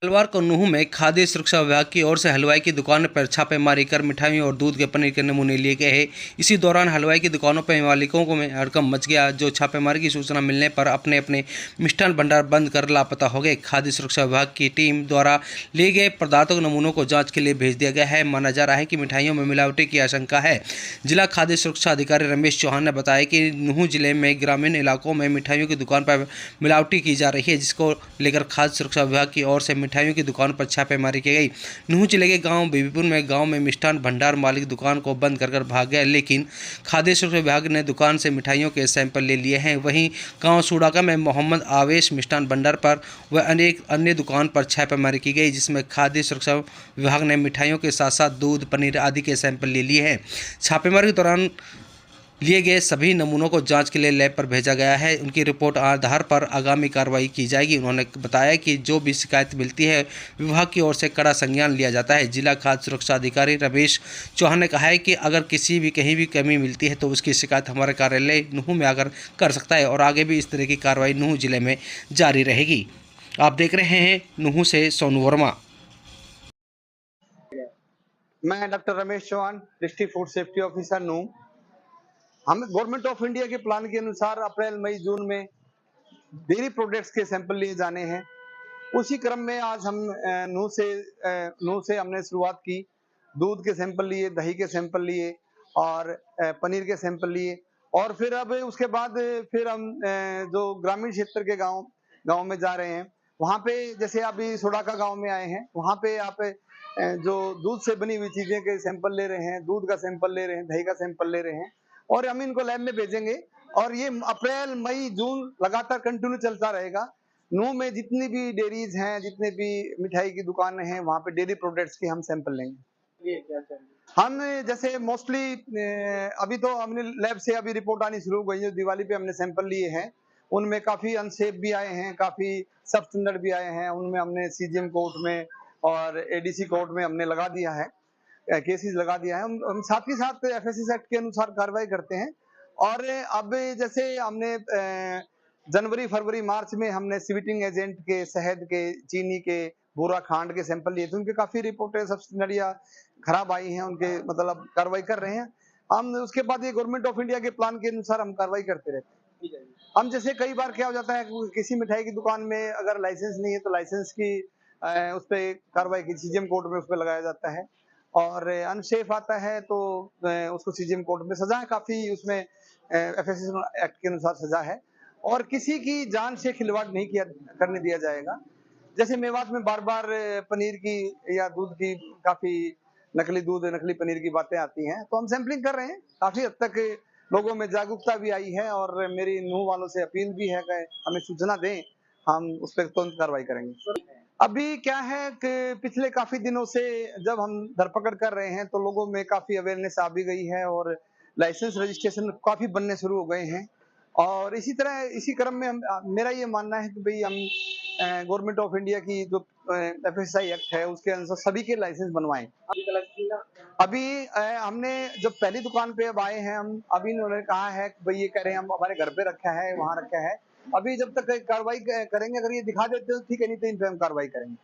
मंगलवार को नूंह में खाद्य सुरक्षा विभाग की ओर से हलवाई की दुकान पर छापेमारी कर मिठाइयों और दूध के पनीर के नमूने लिए गए हैं। इसी दौरान हलवाई की दुकानों पर मालिकों को में हड़कंप मच गया, जो छापेमारी की सूचना मिलने पर अपने अपने मिष्ठान भंडार बंद कर लापता हो गए। खाद्य सुरक्षा विभाग की टीम द्वारा लिए गए पदार्थों के नमूनों को जाँच के लिए भेज दिया गया है। माना जा रहा है कि मिठाइयों में मिलावटी की आशंका है। जिला खाद्य सुरक्षा अधिकारी रमेश चौहान ने बताया कि नूंह जिले में ग्रामीण इलाकों में मिठाइयों की दुकान पर मिलावटी की जा रही है, जिसको लेकर खाद्य सुरक्षा विभाग की ओर से मिठाइयों की दुकान पर छापेमारी की गई। नूंह जिले के गांव बीबीपुर में मिष्ठान भंडार मालिक दुकान को बंद कर भाग गया, लेकिन खाद्य सुरक्षा विभाग ने दुकान से मिठाइयों के सैंपल ले लिए हैं। वहीं गांव सूड़ाका में मोहम्मद आवेश मिष्ठान भंडार पर व अनेक अन्य दुकान पर छापेमारी की गई, जिसमें खाद्य सुरक्षा विभाग ने मिठाइयों के साथ साथ दूध, पनीर आदि के सैंपल ले लिए हैं। छापेमारी के दौरान लिए गए सभी नमूनों को जांच के लिए लैब पर भेजा गया है। उनकी रिपोर्ट आधार पर आगामी कार्रवाई की जाएगी। उन्होंने बताया कि जो भी शिकायत मिलती है विभाग की ओर से कड़ा संज्ञान लिया जाता है। जिला खाद्य सुरक्षा अधिकारी रमेश चौहान ने कहा है कि अगर किसी भी कहीं भी कमी मिलती है तो उसकी शिकायत हमारे कार्यालय नूंह में आकर कर सकता है और आगे भी इस तरह की कार्रवाई नूंह जिले में जारी रहेगी। आप देख रहे हैं नूंह से सोनू वर्मा। मैं doctor Ramesh Chauhan, district food safety officer Nuh. हम गवर्नमेंट ऑफ इंडिया के प्लान के अनुसार अप्रैल, मई, जून में डेयरी प्रोडक्ट्स के सैंपल लिए जाने हैं। उसी क्रम में आज हम नूंह से हमने शुरुआत की। दूध के सैंपल लिए, दही के सैंपल लिए और पनीर के सैंपल लिए और फिर अब उसके बाद फिर हम जो ग्रामीण क्षेत्र के गांव में जा रहे हैं। वहाँ पे जैसे अभी सोडाका गांव में आए हैं, वहाँ पे आप जो दूध से बनी हुई चीजें के सैंपल ले रहे हैं, दूध का सैंपल ले रहे हैं, दही का सैंपल ले रहे हैं और हम इनको लैब में भेजेंगे और ये अप्रैल, मई, जून लगातार कंटिन्यू चलता रहेगा। नूंह में जितनी भी डेयरीज हैं, जितने भी मिठाई की दुकानें हैं, वहाँ पे डेयरी प्रोडक्ट्स के हम सैंपल लेंगे। हम जैसे मोस्टली अभी तो हमने लैब से अभी रिपोर्ट आनी शुरू हो गई है। दिवाली पे हमने सैंपल लिए हैं, उनमें काफी अनसेफ भी आए हैं, काफी सब स्टैंडर्ड भी आए हैं। उनमें हमने सीजीएम कोर्ट में और एडीसी कोर्ट में हमने लगा दिया है, केसेस लगा दिया है। हम साथ ही साथ एफएसएस एक्ट के अनुसार कार्रवाई करते हैं और अब जैसे हमने जनवरी, फरवरी, मार्च में हमने स्वीटिंग एजेंट के, शहद के, चीनी के, बूरा खांड के सैंपल लिए थे। उनके काफी रिपोर्टें सब्सिडी खराब आई हैं, उनके मतलब कार्रवाई कर रहे हैं हम। उसके बाद ये गवर्नमेंट ऑफ इंडिया के प्लान के अनुसार हम कार्रवाई करते रहते हैं। हम जैसे कई बार क्या हो जाता है, किसी मिठाई की दुकान में अगर लाइसेंस नहीं है तो लाइसेंस की उस पर कार्रवाई की सीजीएम कोर्ट में उस पर लगाया जाता है और अनसेफ आता है तो उसको सीजीएम कोर्ट में सजा है, काफी उसमें एफएसएस एक्ट के अनुसार सजा है और किसी की जान से खिलवाड़ नहीं किया करने दिया जाएगा। जैसे मेवात में बार-बार पनीर की या दूध की काफी नकली दूध, नकली पनीर की बातें आती हैं, तो हम सैंपलिंग कर रहे हैं। काफी हद तक लोगों में जागरूकता भी आई है और मेरी नूंह वालों से अपील भी है कि हमें सूचना दें, हम उस पर तुरंत कार्रवाई करेंगे। अभी क्या है कि पिछले काफी दिनों से जब हम धरपकड़ कर रहे हैं तो लोगों में काफी अवेयरनेस आ भी गई है और लाइसेंस रजिस्ट्रेशन काफी बनने शुरू हो गए हैं और इसी तरह इसी क्रम में मेरा ये मानना है कि भाई हम गवर्नमेंट ऑफ इंडिया की जो एफएसआई एक्ट है उसके अनुसार सभी के लाइसेंस बनवाएं। अभी हमने जब पहली दुकान पे अब आए हैं हम, अभी इन्होंने कहा है कि भाई ये कह रहे हैं हम हमारे घर पे रखा है, वहाँ रखा है। अभी जब तक कार्रवाई करेंगे, अगर ये दिखा देते तो ठीक है, नहीं तो इन पे हम कार्रवाई करेंगे।